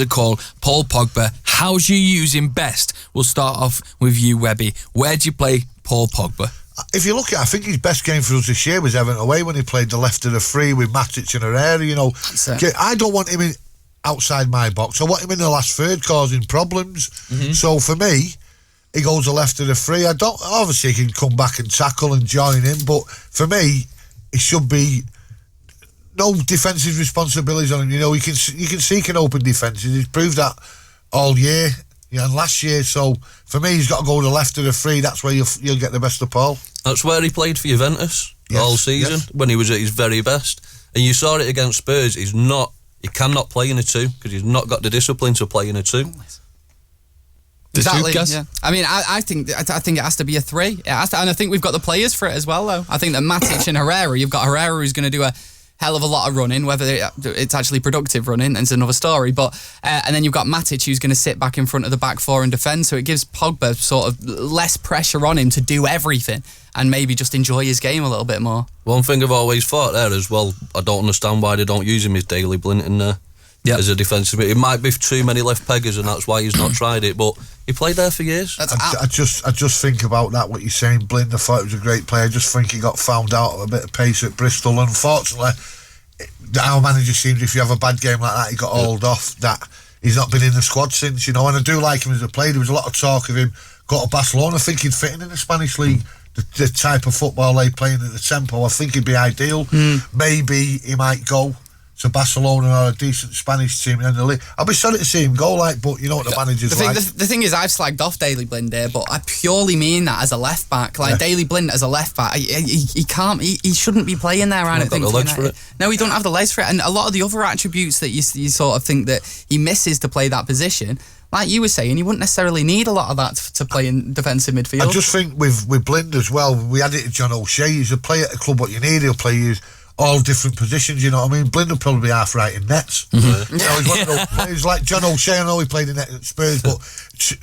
A call, Paul Pogba. How's you use him best? We'll start off with you, Webby. Where do you play Paul Pogba? If you look at it, I think his best game for us this year was Everton away when he played the left of the free with Matic and Herrera. You know, I don't want him outside my box. I want him in the last third causing problems. So for me, he goes the left of the free. Obviously he can come back and tackle and join in, but for me, it should be no defensive responsibilities on him. You know, you can seek an open defences. He's proved that all year, and last year. So for me, he's got to go to the left of the free. That's where you'll get the best of Paul. That's where he played for Juventus all season when he was at his very best. And you saw it against Spurs. He cannot play in a two because he's not got the discipline to play in a two. Exactly. Yeah. I mean, I think it has to be a three. And I think we've got the players for it as well, though. I think that Matic and Herrera, you've got Herrera who's going to do a hell of a lot of running. Whether it's actually productive running is another story. But and then you've got Matic who's going to sit back in front of the back four and defend. So it gives Pogba sort of less pressure on him to do everything and maybe just enjoy his game a little bit more. One thing I've always thought there as well, I don't understand why they don't use him as Daley Blind in there. As a defensive, it might be too many left peggers, and that's why he's not tried it. But he played there for years. I just think about that. What you're saying, Blind. I thought he was a great player. I just think he got found out of a bit of pace at Bristol. Unfortunately, our manager seems if you have a bad game like that, he got hauled off. That he's not been in the squad since. And I do like him as a player. There was a lot of talk of him. Got to Barcelona. I think he'd fit in the Spanish league. The type of football they playing at the tempo. I think he'd be ideal. Maybe he might go to Barcelona or a decent Spanish team in the league. I'll be sorry to see him go, but you know what the manager's like. The thing is, I've slagged off Daley Blind there, but I purely mean that as a left back. Daley Blind as a left back, he can't, he shouldn't be playing there. I don't think. The legs for it. No, he don't have the legs for it, and a lot of the other attributes that you sort of think that he misses to play that position. Like you were saying, you wouldn't necessarily need a lot of that to play in defensive midfield. I just think with Blind as well, we had it to John O'Shea. He's a player at the club. What you need, he'll play you all different positions, you know what I mean? Blind will probably be half right in nets. He's one of those players like John O'Shea. I know he played in net at Spurs, but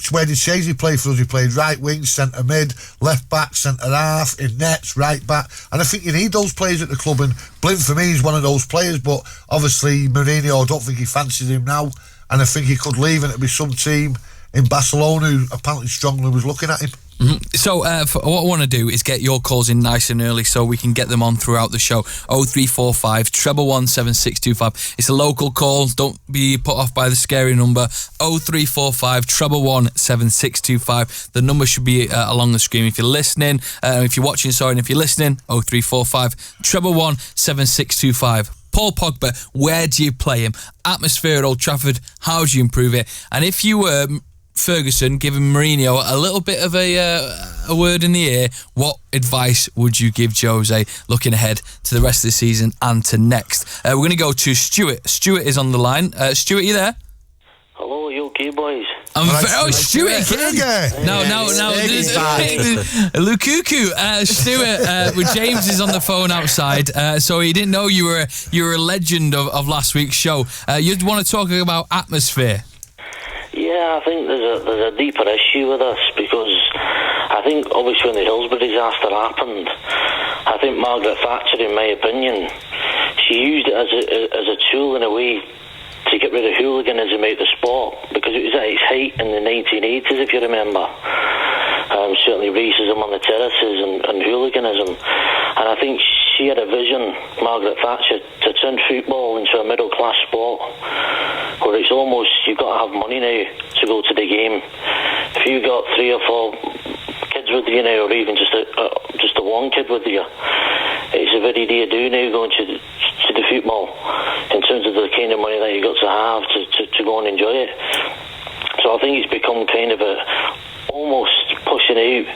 where did Shazy play for us? He played right wing, centre mid, left back, centre half, in nets, right back. And I think you need those players at the club, and Blind for me is one of those players, but obviously Mourinho, I don't think he fancies him now, and I think he could leave and it'd be some team in Barcelona who apparently strongly was looking at him. So what I want to do is get your calls in nice and early so we can get them on throughout the show. 0345 111 7625. It's a local call. Don't be put off by the scary number. 0345 111 7625. The number should be along the screen if you're listening. If you're watching, and if you're listening, 0345 111 7625. Paul Pogba, where do you play him? Atmosphere at Old Trafford, how do you improve it? And if you were Ferguson giving Mourinho a little bit of a word in the ear, what advice would you give Jose looking ahead to the rest of the season and to next? We're going to go to Stuart. Stuart is on the line. Stuart, you there? Hello, you okay, boys? Stuart again. No. Lukaku. Stuart, with James is on the phone outside, so he didn't know you were a legend of last week's show. You'd want to talk about atmosphere. Yeah, I think there's a deeper issue with this because I think obviously when the Hillsborough disaster happened, I think Margaret Thatcher, in my opinion, she used it as a tool in a way to get rid of hooliganism out the sport because it was at its height in the 1980s, if you remember. Certainly racism on the terraces and hooliganism. And I think she had a vision, Margaret Thatcher, to turn football into a middle-class sport where it's almost, you've got to have money now to go to the game. If you've got 3 or 4 kids with you now, or even just a one kid with you, it's a very do now going to the football in terms of the kind of money that you've got to have to go and enjoy it. So I think it's become kind of almost pushing out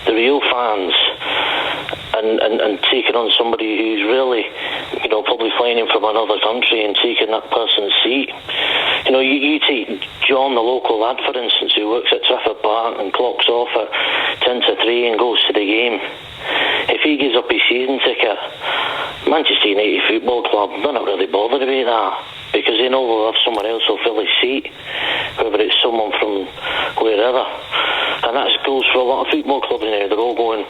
the real fans and taking on somebody who's really, probably flying in from another country and taking that person's seat. You take John, the local lad, for instance, who works at Trafford Park and clocks off at 10 to 3 and goes to the game. If he gives up his season ticket, Manchester United Football Club, they're not really bothered about that because they know they'll have someone else who'll fill his seat, whether it's someone from wherever. And that goes for a lot of football clubs now. They're all going,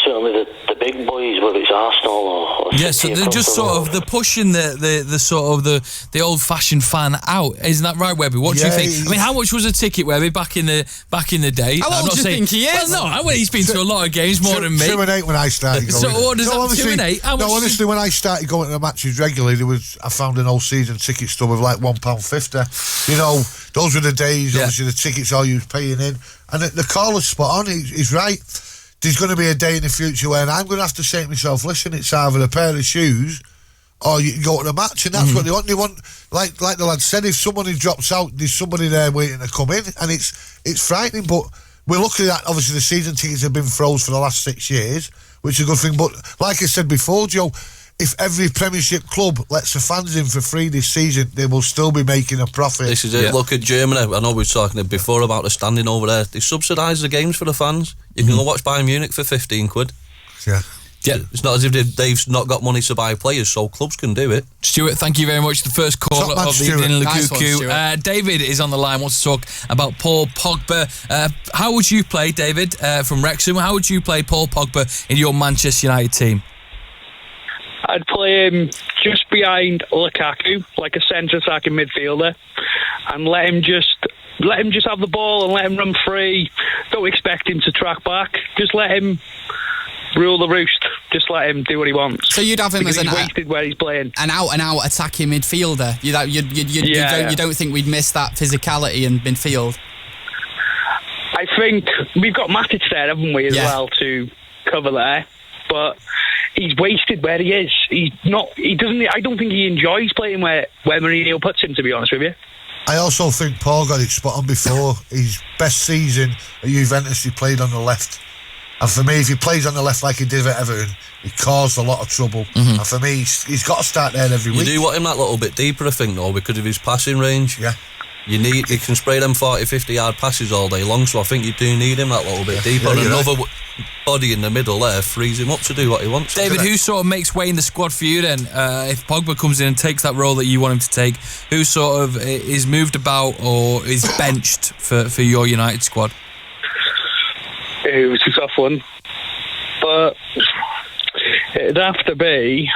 certainly the big boys, whether it's Arsenal or yeah, so they're just sort of they're pushing the sort of the old fashioned fan out. Isn't that right, Webby? What do you think? I mean, how much was a ticket, Webby, back in the day? How old do you think he is? Well, no, he's been to a lot of games more than me. 2 and 8 when I started going. So what does that 2 and 8? Honestly, when I started going to the matches regularly, I found an all season ticket stub of like £1.50. You know, those were the days. Obviously, the tickets all you was paying in, and the caller's spot on. He's right. There's going to be a day in the future when I'm going to have to say to myself, listen, it's either a pair of shoes or you can go to the match, and that's what they want. They want, like the lad said, if somebody drops out, there's somebody there waiting to come in, and it's frightening. But we're lucky that obviously the season tickets have been froze for the last 6 years, which is a good thing. But like I said before, Joe, if every Premiership club lets the fans in for free this season, they will still be making a profit. This is it. Yeah. Look at Germany. I know we were talking before about the standing over there. They subsidise the games for the fans. You can go watch Bayern Munich for £15. Yeah. It's not as if they've not got money to buy players, so clubs can do it. Stuart, thank you very much. The first caller of the evening, Lukaku. Nice David is on the line, wants to talk about Paul Pogba. How would you play, David, from Wrexham? How would you play Paul Pogba in your Manchester United team? I'd play him just behind Lukaku, like a centre-attacking midfielder, and let him just have the ball and let him run free. Don't expect him to track back. Just let him rule the roost. Just let him do what he wants. So you'd have him because as he's wasted where he's playing. An out-and-out attacking midfielder. You don't think we'd miss that physicality in midfield? I think we've got Matic there, haven't we, as well, to cover there. But he's wasted where he is. I don't think he enjoys playing where Mourinho puts him, to be honest with you. I also think Paul got it spot on before. His best season at Juventus, he played on the left. And for me, if he plays on the left like he did at Everton, he caused a lot of trouble. And for me, he's got to start there every week. You do want him that little bit deeper, I think, though, because of his passing range. Yeah. You can spray them 40, 50 yard passes all day long, so I think you do need him that little bit deeper. And another body in the middle there frees him up to do what he wants. David, who sort of makes way in the squad for you then? If Pogba comes in and takes that role that you want him to take, who sort of is moved about or is benched for your United squad? It was a tough one, but it'd have to be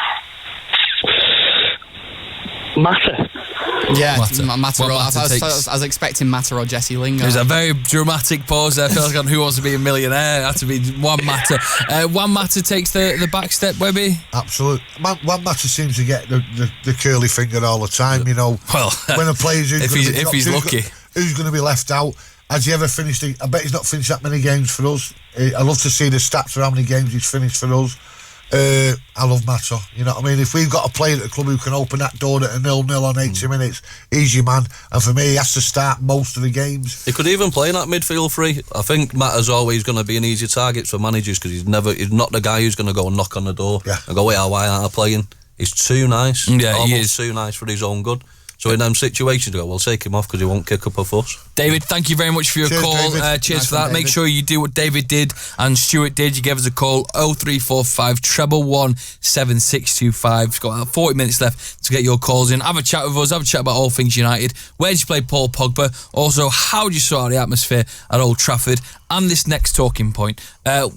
Mata. Yeah, Mata. I was expecting Mata or Jesse Lingard. There's a very dramatic pause there. Feels like Who Wants to Be a Millionaire? It had to be Juan Mata. Juan Mata takes the back step, Webby? Absolutely. Juan Mata seems to get the curly finger all the time, you know. Well, when a player's if he's lucky. Who's going to be left out? Has he ever finished? I bet he's not finished that many games for us. I love to see the stats for how many games he's finished for us. I love Mato. You know what I mean? If we've got a player at the club who can open that door at a 0-0 on 80 minutes, he's your man. And for me, he has to start most of the games. He could even play in that midfield three. I think Mata's always going to be an easy target for managers because he's not the guy who's going to go and knock on the door and go, wait, why aren't I playing? He's too nice. Yeah, almost he is too nice for his own good. So in them situations, we'll take him off because he won't kick up a fuss. David, thank you very much for your call. Cheers nice for that. David. Make sure you do what David did and Stuart did. You gave us a call, 0345 111 7625. We've got 40 minutes left to get your calls in. Have a chat with us. Have a chat about all things United. Where did you play Paul Pogba? Also, how did you sort out the atmosphere at Old Trafford? And this next talking point.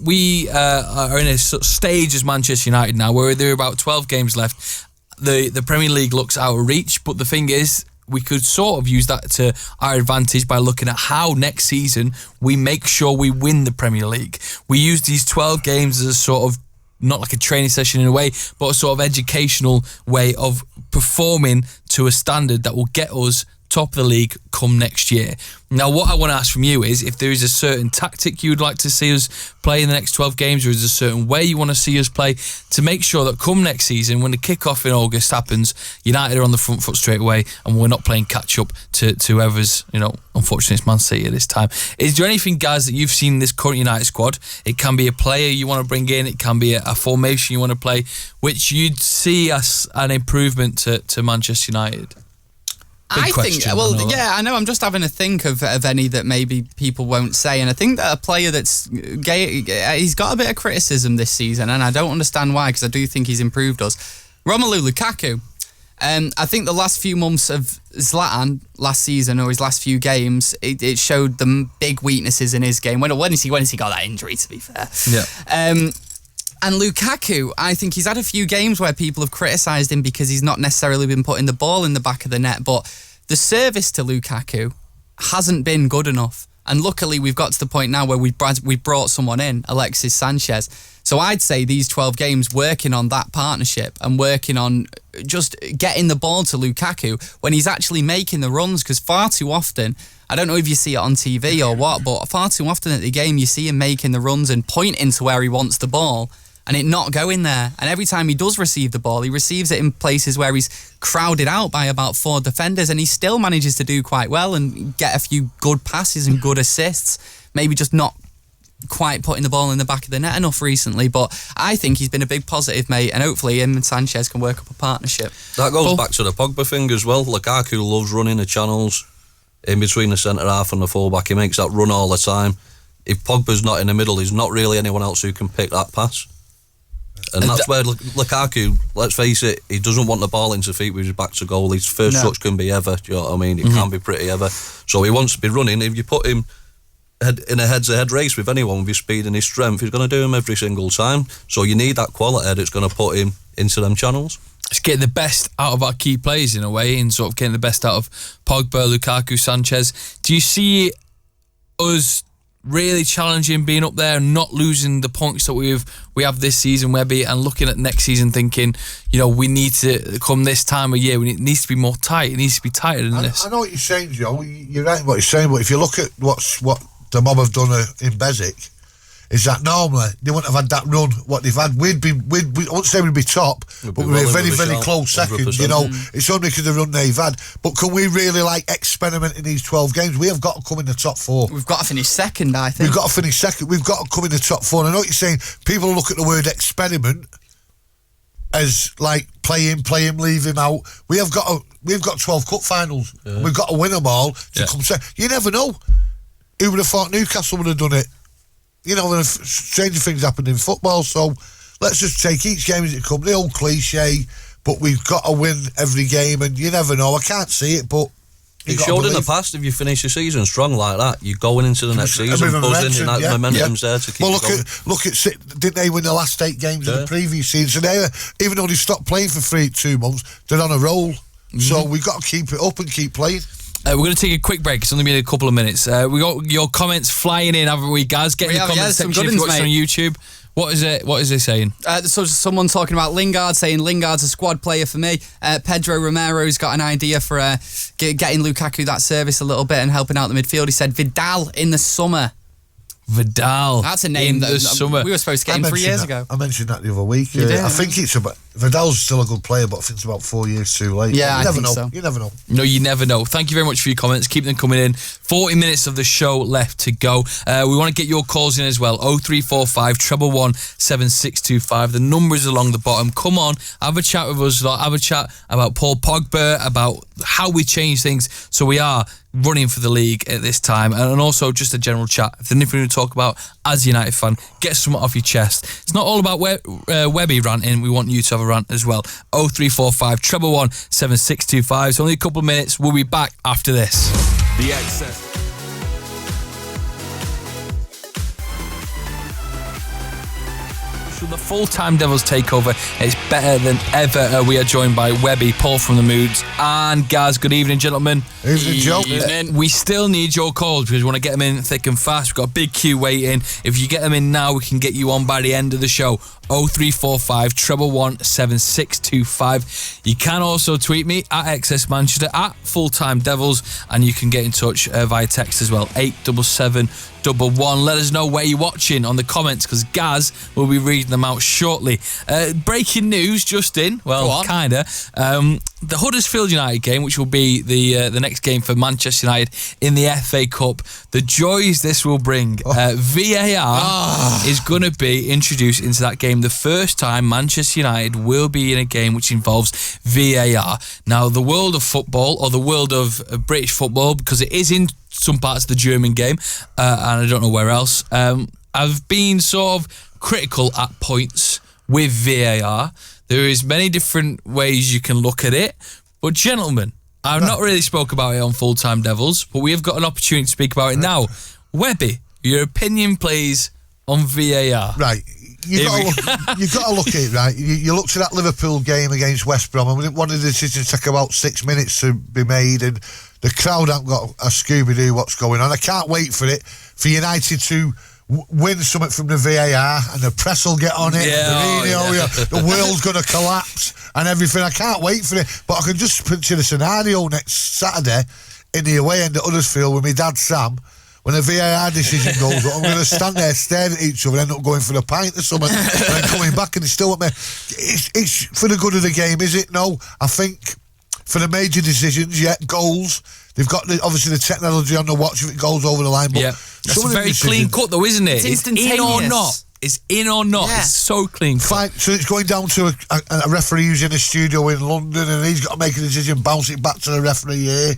We are in a stage as Manchester United now where there are about 12 games left. The Premier League looks out of reach, but the thing is, we could sort of use that to our advantage by looking at how next season we make sure we win the Premier League. We use these 12 games as a sort of, not like a training session in a way, but a sort of educational way of performing to a standard that will get us top of the league come next year. Now, what I want to ask from you is if there is a certain tactic you'd like to see us play in the next 12 games, or is there a certain way you want to see us play to make sure that come next season, when the kick-off in August happens, United are on the front foot straight away and we're not playing catch-up to whoever's, unfortunately it's Man City at this time. Is there anything, guys, that you've seen in this current United squad? It can be a player you want to bring in, it can be a formation you want to play, which you'd see as an improvement to Manchester United? I think, I know. I'm just having to think of any that maybe people won't say, and I think that a player that's he's got a bit of criticism this season, and I don't understand why, because I do think he's improved us. Romelu Lukaku. I think the last few months of Zlatan last season, or his last few games, it showed the big weaknesses in his game. When he got that injury, to be fair. Yeah. And Lukaku, I think he's had a few games where people have criticised him because he's not necessarily been putting the ball in the back of the net, but the service to Lukaku hasn't been good enough. And luckily, we've got to the point now where we brought someone in, Alexis Sanchez. So I'd say these 12 games working on that partnership and working on just getting the ball to Lukaku when he's actually making the runs, because far too often, I don't know if you see it on TV or what, but far too often at the game you see him making the runs and pointing to where he wants the ball and it not going there. And every time he does receive the ball, he receives it in places where he's crowded out by about 4 defenders, and he still manages to do quite well and get a few good passes and good assists. Maybe just not quite putting the ball in the back of the net enough recently, but I think he's been a big positive, mate, and hopefully him and Sanchez can work up a partnership. That goes back to the Pogba thing as well. Lukaku loves running the channels in between the centre half and the full-back. He makes that run all the time. If Pogba's not in the middle, there's not really anyone else who can pick that pass. And that's where Lukaku, let's face it, he doesn't want the ball into feet with his back to goal. His first touch can be ever, do you know what I mean? It can be pretty ever. So he wants to be running. If you put him in a head-to-head race with anyone with his speed and his strength, he's going to do him every single time. So you need that quality that's going to put him into them channels. It's getting the best out of our key players in a way, and sort of getting the best out of Pogba, Lukaku, Sanchez. Do you see us really challenging, being up there and not losing the points that we have this season, Webby, and looking at next season thinking, you know, we need to come this time of year, it needs to be more tight, it needs to be tighter than this? I know what you're saying, Joe. You're right in what you're saying, but if you look at what the mob have done in Bezic, is that normally they wouldn't have had that run what they've had. I wouldn't say we'd be top, but we'd be a very, very close second. 100%. You know, it's only because of the run they've had. But can we really experiment in these 12 games? We have got to come in the top 4. We've got to finish second, I think. We've got to finish second. We've got to come in the top 4. And I know what you're saying. People look at the word experiment as like play him, leave him out. We've got 12 cup finals. Yeah. We've got to win them all to come second. You never know. Who would have thought Newcastle would have done it? You know, stranger things happened in football, so let's just take each game as it comes. The old cliche, but we've got to win every game, and you never know. I can't see it, but It showed in the past, if you finish the season strong like that, you're going into the next season buzzing, and that momentum's there to keep going. Look at didn't they win the last 8 games of the previous season? So even though they stopped playing for 2 months, they're on a roll. So we've got to keep it up and keep playing. We're going to take a quick break. It's only been a couple of minutes. We got your comments flying in, haven't we, guys? Get in the comments section if you're watching on YouTube. What is it? What is it saying? So someone talking about Lingard, saying Lingard's a squad player for me. Pedro Romero's got an idea for getting Lukaku that service a little bit and helping out the midfield. He said Vidal in the summer. Vidal. That's a name that summer. We were supposed to get him 3 years ago. I mentioned that the other week. I think it's about Vidal's still a good player, but I think it's about 4 years too late. Yeah, you never know. So. You never know. No, you never know. Thank you very much for your comments. Keep them coming in. 40 minutes of the show left to go. We want to get your calls in as well. 0345 111 7625. The numbers along the bottom. Come on, have a chat with us. Have a chat about Paul Pogba, about how we change things so we are running for the league at this time, and also just a general chat. If there's anything to talk about as a United fan, get something off your chest. It's not all about Webby ranting. We want you to have a rant as well. 0345 111 7625. It's only a couple of minutes. We'll be back after this. The Excess. The full-time Devils takeover is better than ever. We are joined by Webby, Paul from the Moods, and Gaz. Good evening, gentlemen. Evening, Joe. We still need your calls because we want to get them in thick and fast. We've got a big queue waiting. If you get them in now, we can get you on by the end of the show. 0345 111 7625. You can also tweet me at XS Manchester, at Fulltime Devils, and you can get in touch via text as well. 87711. Let us know where you're watching on the comments, because Gaz will be reading them out shortly. Breaking news just in. Well, kinda. The Huddersfield United game, which will be the next game for Manchester United in the FA Cup. The joys this will bring. VAR is going to be introduced into that game. The first time Manchester United will be in a game which involves VAR. Now, the world of football, or the world of British football, because it is in some parts of the German game, and I don't know where else, I've been sort of critical at points with VAR. There is many different ways you can look at it, but gentlemen, I've not really spoke about it on Full-Time Devils, but we have got an opportunity to speak about it now. Webby, your opinion, please, on VAR. Right. you've got to look at it, right? You looked at that Liverpool game against West Brom, and one of the decisions took about 6 minutes to be made, and the crowd haven't got a Scooby-Doo what's going on. I can't wait for United to win something from the VAR, and the press will get on it. The world's going to collapse and everything. I can't wait for it, but I can just picture the scenario next Saturday in the away end at Huddersfield with my dad Sam. When a VAR decision goes up, I'm going to stand there, stare at each other, and end up going for a pint or something, and then coming back and it's still at me. It's for the good of the game, is it? No. I think for the major decisions, goals. They've got obviously the technology on the watch if it goes over the line. But that's a very clean cut, though, isn't it? It's instantaneous. In or not. It's in or not. Yeah. It's so clean cut. Fine. So it's going down to a referee who's in a studio in London, and he's got to make a decision, bounce it back to the referee here.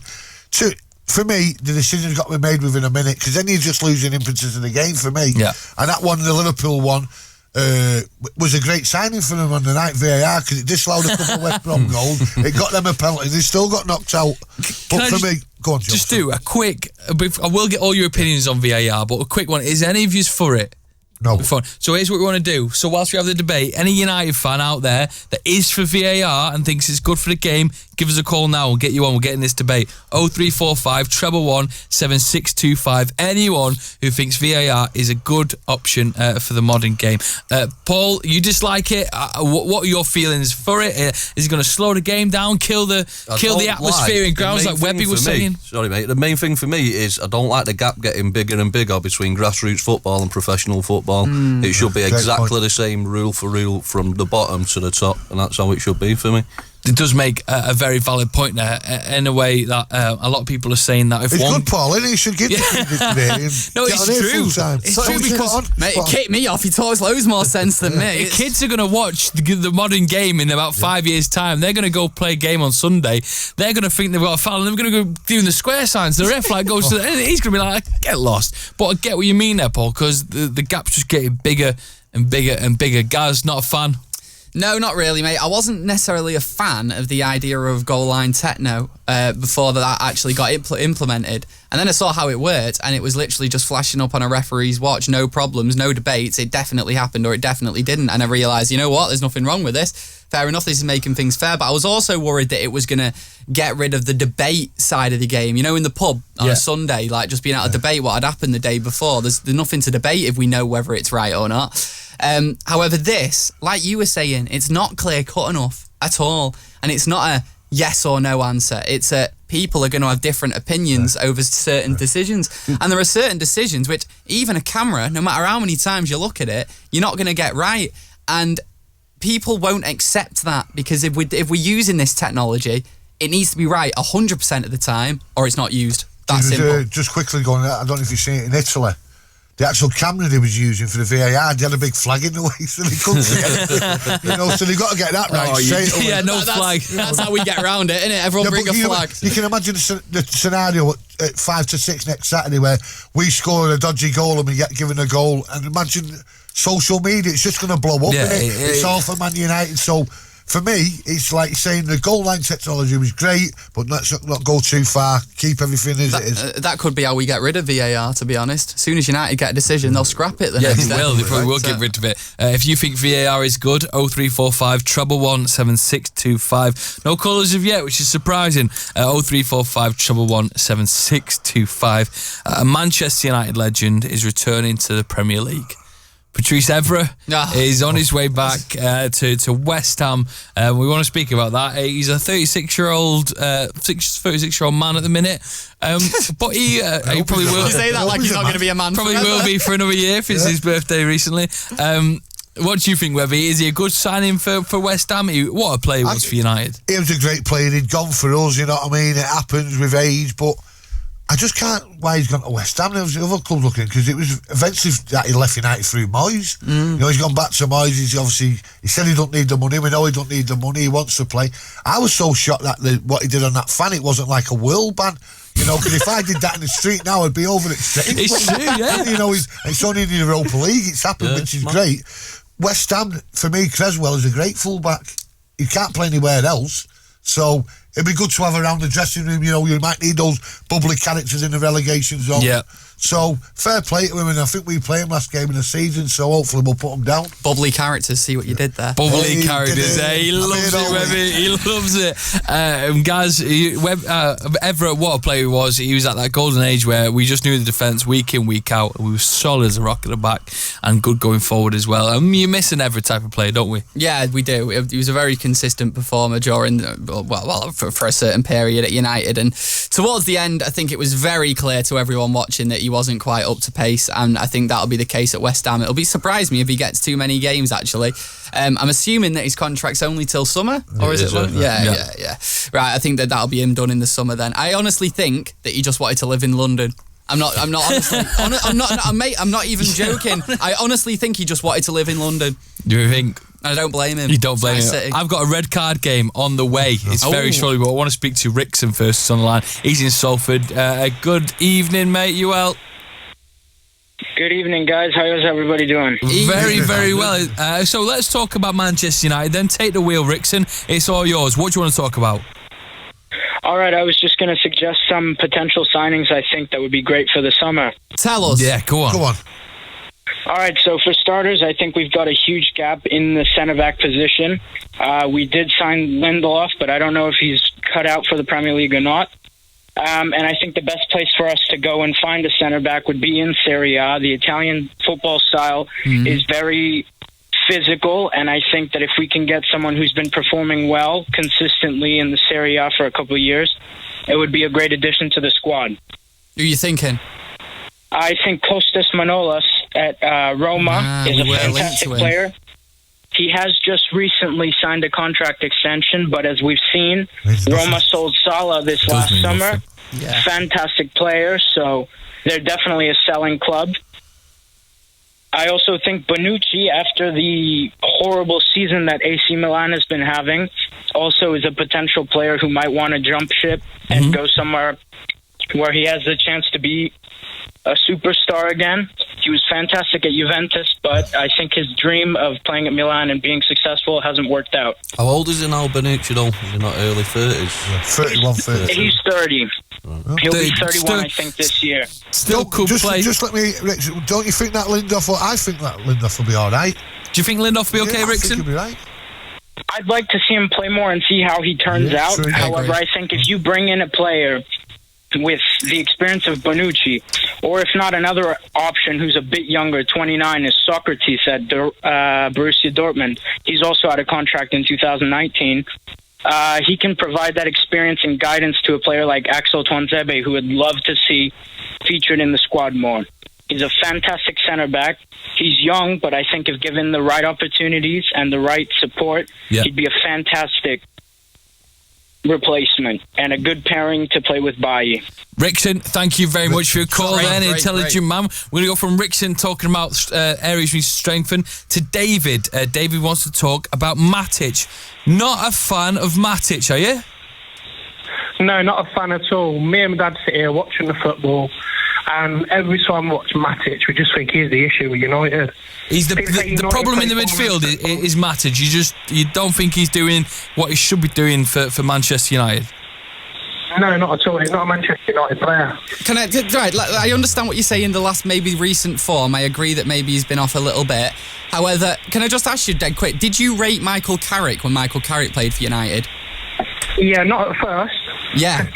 For me, the decision's got to be made within a minute, because then you're just losing impetus in the game for me. Yeah. And that one, the Liverpool one, was a great signing for them on the night VAR, because it disallowed a couple of West Brom goals. It got them a penalty. They still got knocked out. But for me, go on, John. Just do a quick. I will get all your opinions on VAR, but a quick one. Is any of you for it? No. So here's what we want to do. So whilst we have the debate, any United fan out there that is for VAR and thinks it's good for the game, give us a call now. We'll get you on. We'll get in this debate. 0345 111 7625. Anyone who thinks VAR is a good option for the modern game. Paul, you dislike it. What are your feelings for it? Is it going to slow the game down, kill the atmosphere in grounds like Webby was saying? Sorry, mate. The main thing for me is I don't like the gap getting bigger and bigger between grassroots football and professional football. It should be exactly the same rule for rule from the bottom to the top, and that's how it should be for me. It does make a very valid point there, in a way that a lot of people are saying that if it's one... good, Paul, isn't it? You should give it No, it's true. It's true because... Mate, it kicked me off. He talks loads more sense than me. Kids are going to watch the modern game in about 5 years' time. They're going to go play a game on Sunday. They're going to think they've got a foul, and they're going to go doing the square signs. The ref goes to he's going to be like, get lost. But I get what you mean there, Paul, because the gap's just getting bigger and bigger and bigger. Gaz, not a fan? No, not really, mate. I wasn't necessarily a fan of the idea of goal line techno before that actually got implemented. And then I saw how it worked, and it was literally just flashing up on a referee's watch, no problems, no debates. It definitely happened or it definitely didn't. And I realised, you know what, there's nothing wrong with this. Fair enough, this is making things fair. But I was also worried that it was going to get rid of the debate side of the game. You know, in the pub on a Sunday, like just being able to debate what had happened the day before. There's nothing to debate if we know whether it's right or not. However, this, like you were saying, it's not clear cut enough at all, and it's not a yes or no answer. It's a people are going to have different opinions over certain decisions, and there are certain decisions which even a camera, no matter how many times you look at it, you're not going to get right, and people won't accept that, because if we're using this technology, it needs to be right 100% of the time, or it's not used. That's simple. Just quickly going, I don't know if you've seen it in Italy. The actual camera they was using for the VAR, they had a big flag in the way, so they couldn't get so they've got to get that right straight away. Yeah, no flag. That's how we get around it, isn't it? Everyone bring a flag. You can imagine the scenario at 5 to 6 next Saturday where we score a dodgy goal and we get given a goal, and imagine social media, it's just going to blow up, isn't it? It's all for Man United, so... For me, it's like saying the goal line technology was great, but let's not go too far. Keep everything as it is. That could be how we get rid of VAR, to be honest. As soon as United get a decision, they'll scrap it the next day. They probably will get rid of it. If you think VAR is good, 0345 111 7625. No callers of yet, which is surprising. 0345 111 7625. A Manchester United legend is returning to the Premier League. Patrice Evra is on his way back to West Ham. We want to speak about that. He's a 36-year-old man at the minute, but he probably will. You say that like he's not going to be a man. Probably will be for another year if it's his birthday recently. What do you think, Webby? Is he a good signing for West Ham? What a player he was for United. He was a great player. He'd gone for us, you know what I mean? It happens with age, but I just can't why he's gone to West Ham. There was the other club looking, because it was eventually that he left United through Moyes. You know, he's gone back to Moyes. He said he don't need the money. We know he don't need the money. He wants to play. I was so shocked that what he did on that fan, it wasn't like a world ban. You know, because if I did that in the street now, I'd be over it straight. It's true, yeah. You know, it's only in the Europa League. It's happened, which is great. West Ham, for me, Creswell is a great fullback. He can't play anywhere else. So it'd be good to have around the dressing room. You know, you might need those bubbly characters in the relegation zone. Yeah. So, fair play to him, and I think we play him last game of the season, so hopefully we'll put him down. Bubbly characters, see what you did there. Bubbly characters, he loves it, Webby, he loves it. Guys, Evra, what a player he was. He was at that golden age where we just knew the defence week in, week out, and we were solid as a rock at the back, and good going forward as well. You miss an Evra type of player, don't we? Yeah, we do. He was a very consistent performer during, for a certain period at United, and towards the end, I think it was very clear to everyone watching that he wasn't quite up to pace, and I think that'll be the case at West Ham. It'll surprise me if he gets too many games, actually. I'm assuming that his contract's only till summer, or is it? Yeah. Right, I think that'll be him done in the summer then. I honestly think that he just wanted to live in London. I'm not honestly, mate, I'm not even joking. I honestly think he just wanted to live in London. Do you think? I don't blame him. You don't blame him. I've got a red card game on the way. It's very shortly, but I want to speak to Rickson first. It's on the line. He's in Salford. Good evening, mate. You well? Good evening, guys. How is everybody doing? Very, very well. So let's talk about Manchester United. Then take the wheel, Rickson. It's all yours. What do you want to talk about? All right, I was just going to suggest some potential signings I think that would be great for the summer. Tell us. Yeah, go on. Go on. All right, so for starters, I think we've got a huge gap in the centre-back position. We did sign Lindelof, but I don't know if he's cut out for the Premier League or not. And I think the best place for us to go and find a centre-back would be in Serie A. The Italian football style is very physical, and I think that if we can get someone who's been performing well consistently in the Serie A for a couple of years, it would be a great addition to the squad. Who are you thinking? I think Kostas Manolas at Roma is a fantastic player. He has just recently signed a contract extension, but as we've seen, Roma sold Salah this last summer. Yeah. Fantastic player, so they're definitely a selling club. I also think Bonucci, after the horrible season that AC Milan has been having, also is a potential player who might want to jump ship and go somewhere where he has the chance to be a superstar again. He was fantastic at Juventus, but I think his dream of playing at Milan and being successful hasn't worked out. How old is he now, Bonucci, though? Is he not early 30s? Yeah, 31, 30. He's 30. He'll be 31, I think, this year. Still could play. Just let me, Rick, don't you think that Lindelof, I think that Lindelof will be all right. Do you think Lindelof will be okay, I Rickson? think he'll be right. I'd like to see him play more and see how he turns out. True. However, I think if you bring in a player with the experience of Bonucci, or if not, another option who's a bit younger, 29, is Socrates at Borussia Dortmund. He's also out of contract in 2019. He can provide that experience and guidance to a player like Axel Tuanzebe, who would love to see featured in the squad more. He's a fantastic centre-back. He's young, but I think if given the right opportunities and the right support, he'd be a fantastic replacement and a good pairing to play with Bailly. Rickson, thank you very much for your call then, intelligent man. We're going to go from Rickson talking about areas we strengthen to David. David wants to talk about Matic. Not a fan of Matic, are you? No, not a fan at all. Me and my dad sit here watching the football, and every time I watch Matic, we just think he's the issue with United. He's the problem in the midfield is Matic. You don't think he's doing what he should be doing for Manchester United? No, not at all. He's not a Manchester United player. I understand what you say in the last maybe recent form. I agree that maybe he's been off a little bit. However, can I just ask you dead quick, did you rate Michael Carrick when Michael Carrick played for United? Yeah, not at first. Yeah.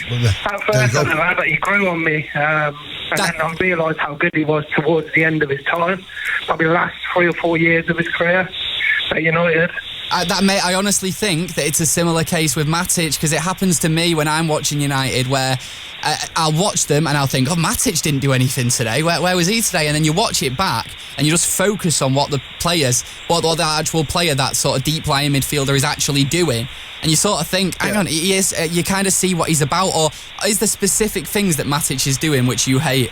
At first, I know, but he grew on me. And then I realised how good he was towards the end of his time. Probably the last 3 or 4 years of his career at United. I honestly think that it's a similar case with Matic, because it happens to me when I'm watching United where I'll watch them and I'll think, oh, Matic didn't do anything today. Where was he today? And then you watch it back and you just focus on what the actual player, that sort of deep lying midfielder, is actually doing. And you sort of think, hang on, he is. You kind of see what he's about, or is there specific things that Matic is doing which you hate?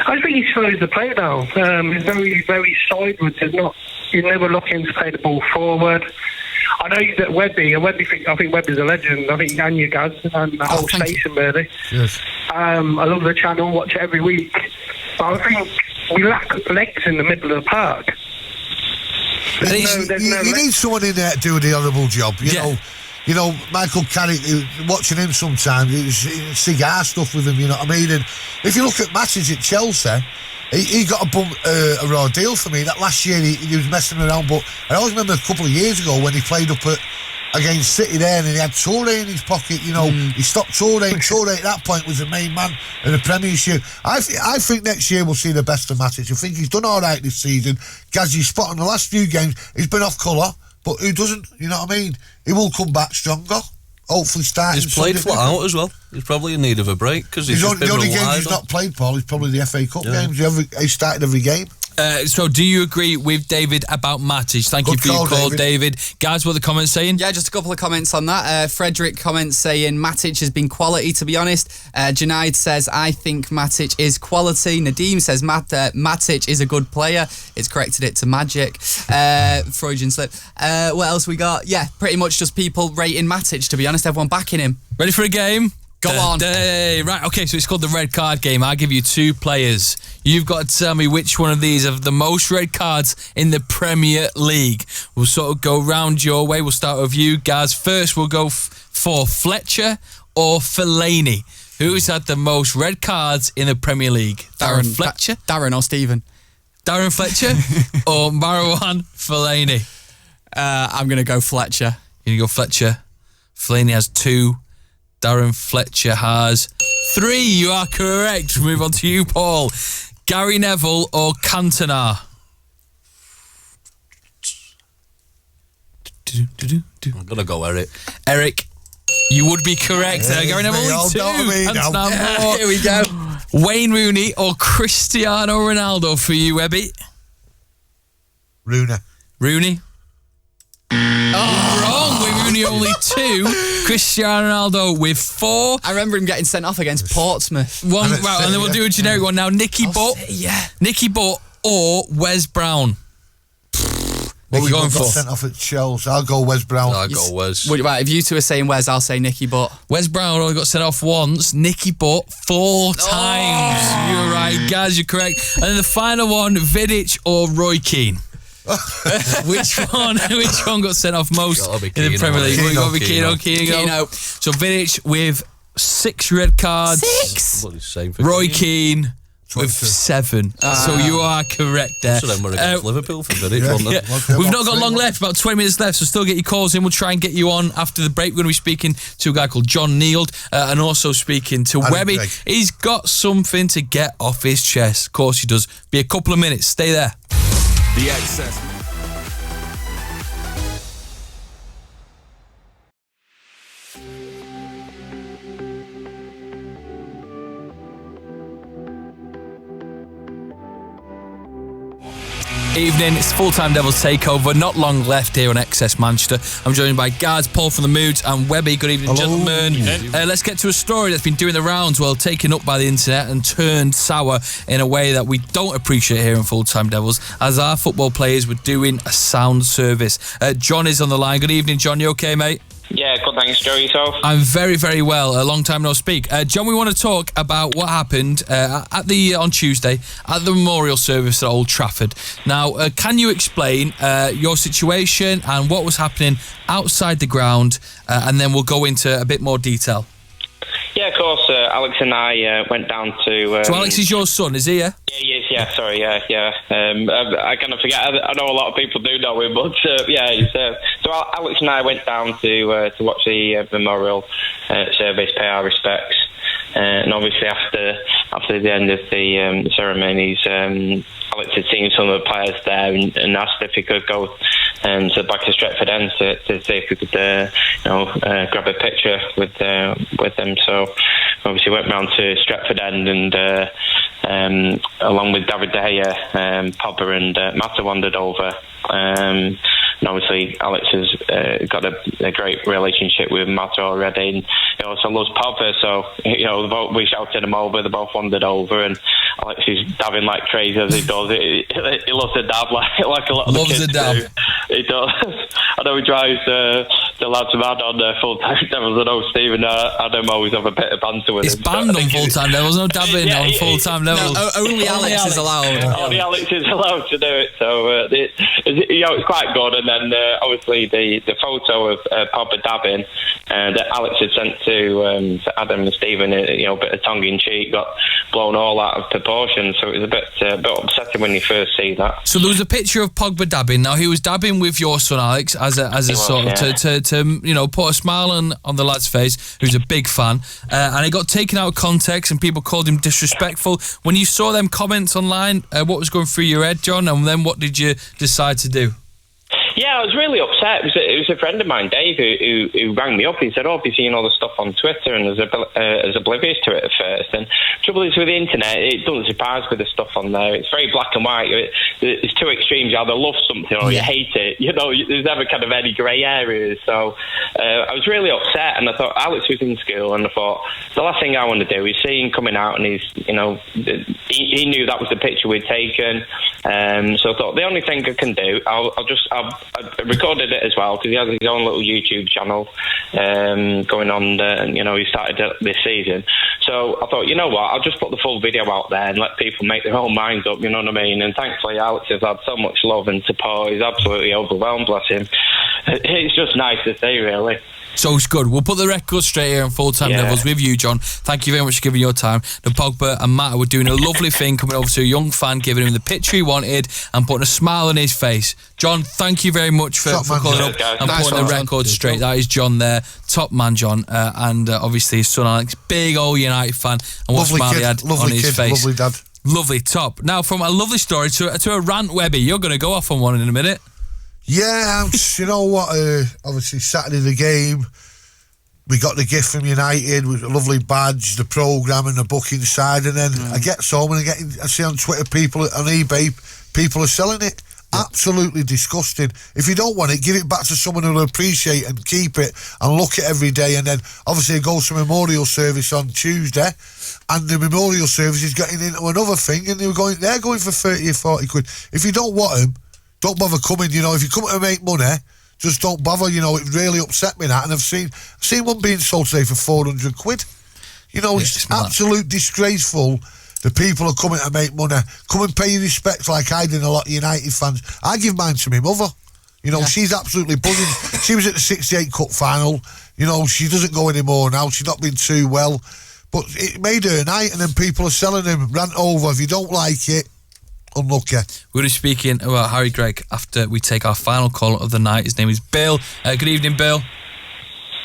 I think he slows the play down. He's very, very sideways. He's never looking to play the ball forward. I know that Webby. I think Webby's a legend. I think and you guys and the whole station really. Yes. I love the channel. Watch it every week. But I think we lack legs in the middle of the park. You need someone in there to do the honourable job. You know, You know, Michael Carrick, watching him sometimes, it's cigar stuff with him, you know what I mean? And if you look at Matic at Chelsea, he got a raw deal for me. That last year he was messing around, but I always remember a couple of years ago when he played up against City there, and he had Touré in his pocket. You know, he stopped Touré, and Touré at that point was the main man in the Premiership. I think next year we'll see the best of Matic. I think he's done all right this season. Gazzy's spot on the last few games. He's been off colour, but who doesn't? You know what I mean? He will come back stronger. Hopefully starting. He's played flat out as well. He's probably in need of a break because he's just been the only relied games he's not played, Paul, is probably the FA Cup games. He started every game. So do you agree with David about Matic? Thank you for your call, David. Guys, what are the comments saying? Yeah, just a couple of comments on that. Frederick comments saying Matic has been quality, to be honest. Junaid says, I think Matic is quality. Nadeem says Matic is a good player. It's corrected it to Magic. Freudian slip. What else we got? Yeah, pretty much just people rating Matic, to be honest. Everyone backing him. Ready for a game? Go on. Right, okay, so it's called the red card game. I'll give you two players. You've got to tell me which one of these have the most red cards in the Premier League. We'll sort of go round your way. We'll start with you, guys. First, we'll go for Fletcher or Fellaini. Who's had the most red cards in the Premier League? Darren Fletcher? Darren or Stephen? Darren Fletcher or Marwan Fellaini? I'm going to go Fletcher. You're going to go Fletcher. Fellaini has 2. Darren Fletcher has 3. You are correct. Move on to you, Paul. Gary Neville or Cantona? I'm going to go Eric. Eric, you would be correct. Gary Neville, 2. Cantona, here we go. Wayne Rooney or Cristiano Ronaldo for you, Webby? Rooney? Wrong. Wayne Rooney only 2. Cristiano Ronaldo with 4. I remember him getting sent off against Portsmouth. And then we'll do a generic one now. Nicky Butt. Nicky Butt or Wes Brown? What are you going for? Sent off at Chelsea. I'll go Wes Brown. I'll go Wes. Right, if you two are saying Wes, I'll say Nicky Butt. Wes Brown only got sent off once. Nicky Butt 4 times. You're right, guys. You're correct. And then the final one: Vidic or Roy Keane? Which one got sent off most in the Premier League? We've got Keane. So Vidic with 6 red cards. 6. Roy Keane with 7. So you are correct there. So then we're against Liverpool for Vidic, wasn't it? We've not got long left, about 20 minutes left, so still get your calls in. We'll try and get you on after the break. We're going to be speaking to a guy called John Neild and also speaking to Webby. He's got something to get off his chest. Of course he does. Be a couple of minutes. Stay there. The Excess. Evening, it's Full-Time Devils Takeover. Not long left here on Excess Manchester. I'm joined by guards Paul from the Moods and Webby. Good evening, gentlemen. Let's get to a story that's been doing the rounds, taken up by the internet and turned sour in a way that we don't appreciate here in Full-Time Devils, as our football players were doing a sound service. John is on the line. Good evening, John. You okay, mate? Yeah, good, thanks, Joe. Yourself? I'm very, very well. A long time no speak. John, we want to talk about what happened on Tuesday at the memorial service at Old Trafford. Now, can you explain your situation and what was happening outside the ground, and then we'll go into a bit more detail? Yeah, of course. Alex and I went down to... So Alex is your son, is he? Yeah, he is. Yeah, sorry. Yeah. I kind of forget. I know a lot of people do know him, but yeah. So Alex and I went down to watch the memorial service, pay our respects, and obviously after the end of the ceremonies, Alex had seen some of the players there and asked if he could go to the back of Stretford End to see if we could grab a picture with them. So obviously went round to Stretford End and along with David De Gea, Pogba and Mata wandered over. And obviously Alex has got a great relationship with Mata already, and he also loves Pogba, so we shouted them over. They both wandered over, and Alex is dabbing like crazy as he does. He loves to dab like a lot of the kids do. He does. I know he drives the lads mad on Full-Time Devils. I know Stephen Adam always have a bit of banter with him. It's banned on Full-Time Devils, no dabbing on Full-Time Devils. No, only Alex is allowed. Only Alex is allowed to do it. So it's quite good. And then obviously the photo of Pogba dabbing that Alex had sent to Adam and Stephen, a bit of tongue in cheek, got blown all out of proportion. So it was a bit upsetting when you first see that. So there was a picture of Pogba dabbing. Now he was dabbing with your son Alex as a sort of to put a smile on the lad's face, who's a big fan, and it got taken out of context and people called him disrespectful. When you saw them comments online, what was going through your head, John, and then what did you decide to do? Yeah, I was really upset. It was a friend of mine, Dave, who rang me up. He said, have you seen all the stuff on Twitter? And was oblivious to it at first. And the trouble is with the internet, it doesn't surprise with the stuff on there. It's very black and white. There's two extremes. You either love something or you hate it. There's never kind of any grey areas. So I was really upset. And I thought, Alex was in school, and I thought, the last thing I want to do is see him coming out and he knew that was the picture we'd taken. So I thought, the only thing I can do, I recorded it as well because he has his own little YouTube channel going on. He started this season. So I thought, you know what, I'll just put the full video out there and let people make their own minds up, you know what I mean? And thankfully Alex has had so much love and support. He's absolutely overwhelmed, bless him. It's just nice to see, really. So it's good. We'll put the record straight here on Full-Time Devils with you, John. Thank you very much for giving your time. The Pogba and Matt were doing a lovely thing, coming over to a young fan, giving him the picture he wanted and putting a smile on his face. John, thank you very much for calling up and putting the record straight. That is John there. Top man, John. And obviously his son Alex, big old United fan. And what smile he had on his face. Lovely dad. Lovely, top. Now, from a lovely story to a rant, Webby. You're going to go off on one in a minute. Yeah, you know what? Obviously, Saturday the game, we got the gift from United with a lovely badge, the programme and the book inside, and then I get home and I see on Twitter people on eBay, people are selling it. Absolutely disgusting. If you don't want it, give it back to someone who'll appreciate and keep it and look at it every day. And then obviously it goes to memorial service on Tuesday, and the memorial service is getting into another thing, and they're going for 30 or 40 quid. If you don't want them, don't bother coming. If you come to make money, just don't bother. It really upset me that, and I've seen one being sold today for 400 quid. It's absolute disgraceful. The people are coming to make money. Come and pay your respects like I did a lot of United fans. I give mine to my mother. She's absolutely buzzing. She was at the 68 Cup final. She doesn't go anymore now. She's not been too well. But it made her night, and then people are selling them. Rant over. If you don't like it, unlucky. We're going to be speaking about Harry Gregg after we take our final call of the night. His name is Bill. Good evening, Bill.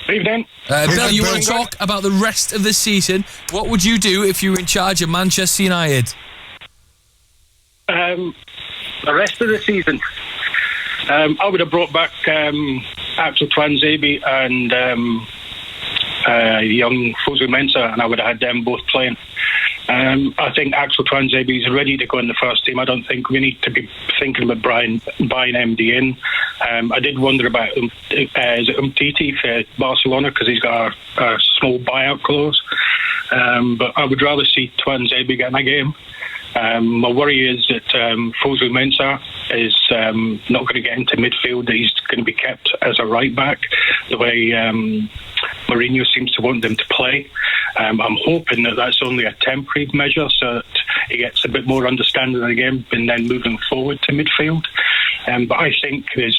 Good evening. Bill, you want to talk about the rest of the season? What would you do if you were in charge of Manchester United? The rest of the season, I would have brought back Axel Tuanzebe and young Fosu Mensah, and I would have had them both playing. I think Axel Tuanzebe is ready to go in the first team. I don't think we need to be thinking about buying MD in. I did wonder about is it Umtiti for Barcelona because he's got a small buyout clause. But I would rather see Tuanzebe getting a game. My worry is that Fosu Mensah is not going to get into midfield, that he's going to be kept as a right back the way Mourinho seems to want them to play. I'm hoping that that's only a temporary measure so that he gets a bit more understanding of the game and then moving forward to midfield. But I think his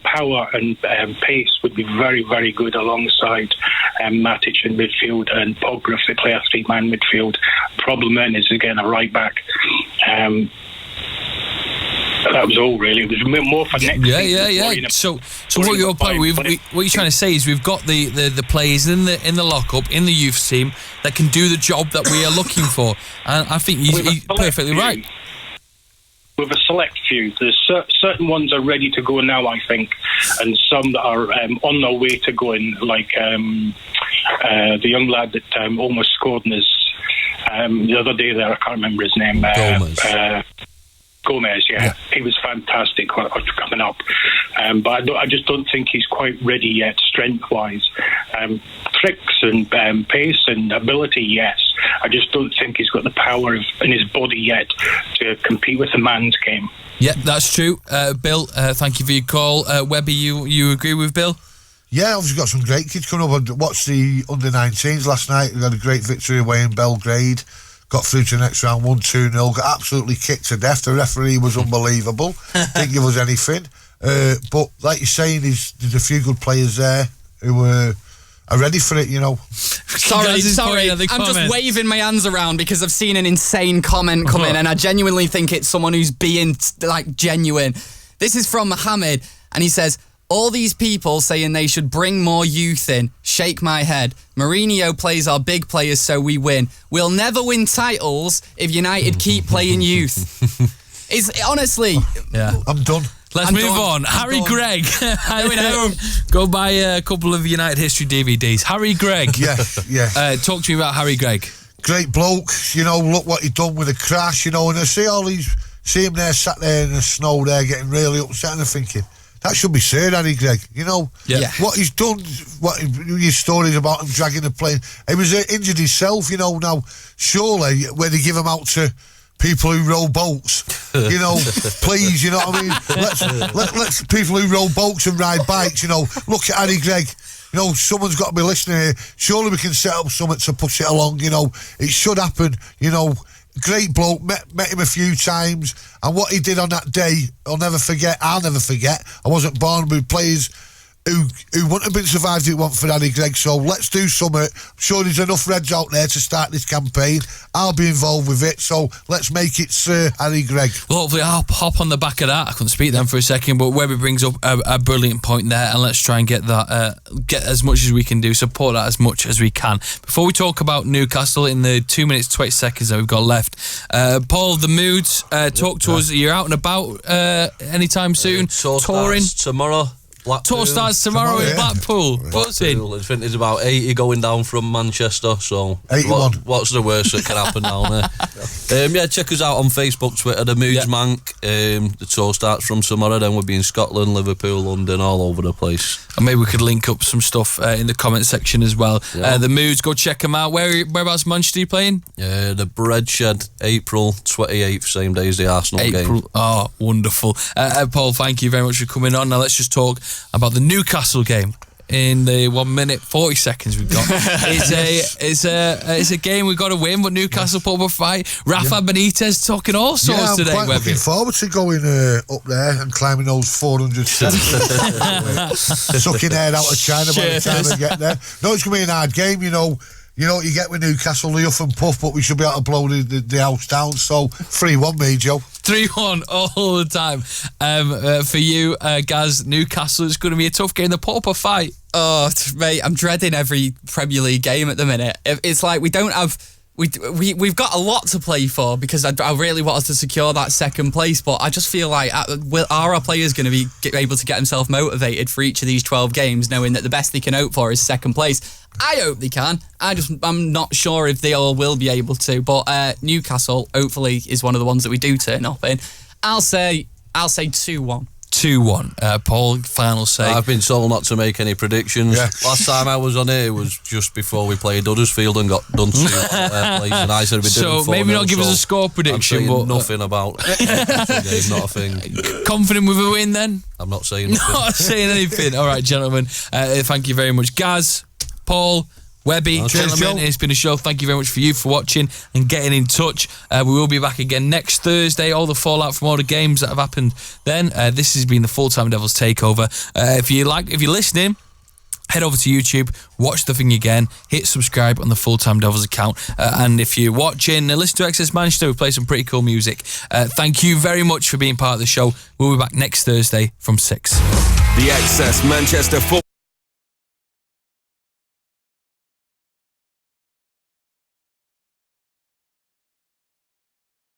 power and pace would be very, very good alongside Matic in midfield and Pogba if they play a three-man midfield. Problem then is again a right back. That was all really. It was more for next season. So what you're trying to say is we've got the players in the lockup in the youth team that can do the job that we are looking for, and I think he's perfectly right. With a select few, there's certain ones are ready to go now, I think, and some that are on their way to going, like the young lad that almost scored in his the other day there. I can't remember his name. Gomez, he was fantastic coming up, but I just don't think he's quite ready yet, strength-wise. Tricks and pace and ability, yes. I just don't think he's got the power in his body yet to compete with a man's game. Yeah, that's true. Bill, thank you for your call. Webby, you agree with Bill? Yeah, obviously got some great kids coming up. I watched the under-19s last night. We had a great victory away in Belgrade. Got through to the next round, 1-2-0. Got absolutely kicked to death. The referee was unbelievable. Didn't give us anything. But like you're saying, there's a few good players there who are ready for it, you know. Sorry. I'm just waving my hands around because I've seen an insane comment come in, and I genuinely think it's someone who's being, like, genuine. This is from Mohammed, and he says, all these people saying they should bring more youth in. Shake my head. Mourinho plays our big players so we win. We'll never win titles if United keep playing youth. It's honestly... Yeah. I'm done. Let's move on. Harry Gregg. Go buy a couple of United history DVDs. Harry Gregg. Yeah. Talk to me about Harry Gregg. Great bloke. You know, look what he done with the crash, you know, and I see him there sat there in the snow there getting really upset, and I'm thinking, that should be said, Harry Gregg. You know, what he's done, his stories about him dragging the plane. He was injured himself, you know. Now, surely, when they give him out to people who row boats, you know, please, you know what I mean? Let's people who row boats and ride bikes, you know, look at Harry Gregg. You know, someone's got to be listening here. Surely we can set up something to push it along, you know. It should happen, you know. Great bloke, met him a few times, and what he did on that day, I'll never forget. I wasn't born with players who wouldn't have been survived if it wasn't for Harry Gregg. So let's do something. I'm sure there's enough Reds out there to start this campaign. I'll be involved with it, so let's make it Sir Harry Gregg. Well, hopefully I'll hop on the back of that. I couldn't speak then for a second, but Webby brings up a brilliant point there, and let's try and get that, get as much as we can do, support that as much as we can. Before we talk about Newcastle in the 2 minutes 20 seconds that we've got left, Paul, the moods, talk to us. You're out and about anytime soon? Touring tomorrow. Blackpool. Tour starts tomorrow in Blackpool. What's in? I think there's about 80 going down from Manchester, so 81. What's the worst that can happen down there? Check us out on Facebook, Twitter, The Moods Mank. The tour starts from tomorrow, then we'll be in Scotland, Liverpool, London, all over the place. And maybe we could link up some stuff in the comment section as well. The Moods, go check them out. Whereabouts Manchester are you playing? The Bread Shed, April 28th, same day as the Arsenal game. Oh, wonderful. Paul, thank you very much for coming on. Now let's just talk about the Newcastle game in the 1 minute 40 seconds we've got. It's a game we've got to win, but Newcastle put up a fight. Rafa Benitez talking all sorts today. I'm quite looking forward to going up there and climbing those 400 steps. Sucking air out of China by the time I get there. No, it's going to be an hard game, you know. You know what you get with Newcastle, the huff and puff, but we should be able to blow the house down. So 3-1 me, Joe. 3-1 all the time. For you, Gaz, Newcastle, it's going to be a tough game. The put up a fight. Oh, mate, I'm dreading every Premier League game at the minute. It's like we don't have... We've got a lot to play for because I really want us to secure that second place, but I just feel like are our players going to be able to get themselves motivated for each of these 12 games, knowing that the best they can hope for is second place? I hope they can. I'm not sure if they all will be able to, but Newcastle hopefully is one of the ones that we do turn up in. I'll say 2-1. 2-1. Paul, final say. I've been told not to make any predictions. Last time I was on here, it was just before we played Huddersfield and got done 2 plays, and I said we'd do 4-0. So maybe not give us a score prediction, but nothing about it. Not a thing. Confident with a win then? I'm not saying nothing. Not saying anything. All right, gentlemen. Thank you very much, Gaz, Paul, Webby, gentlemen, it's been a show. Thank you very much for watching and getting in touch. We will be back again next Thursday. All the fallout from all the games that have happened then. This has been the Full-Time Devils Takeover. If you're listening, head over to YouTube, watch the thing again, hit subscribe on the Full-Time Devils account. And if you're watching, listen to Excess Manchester. We play some pretty cool music. Thank you very much for being part of the show. We'll be back next Thursday from 6. The Excess Manchester Football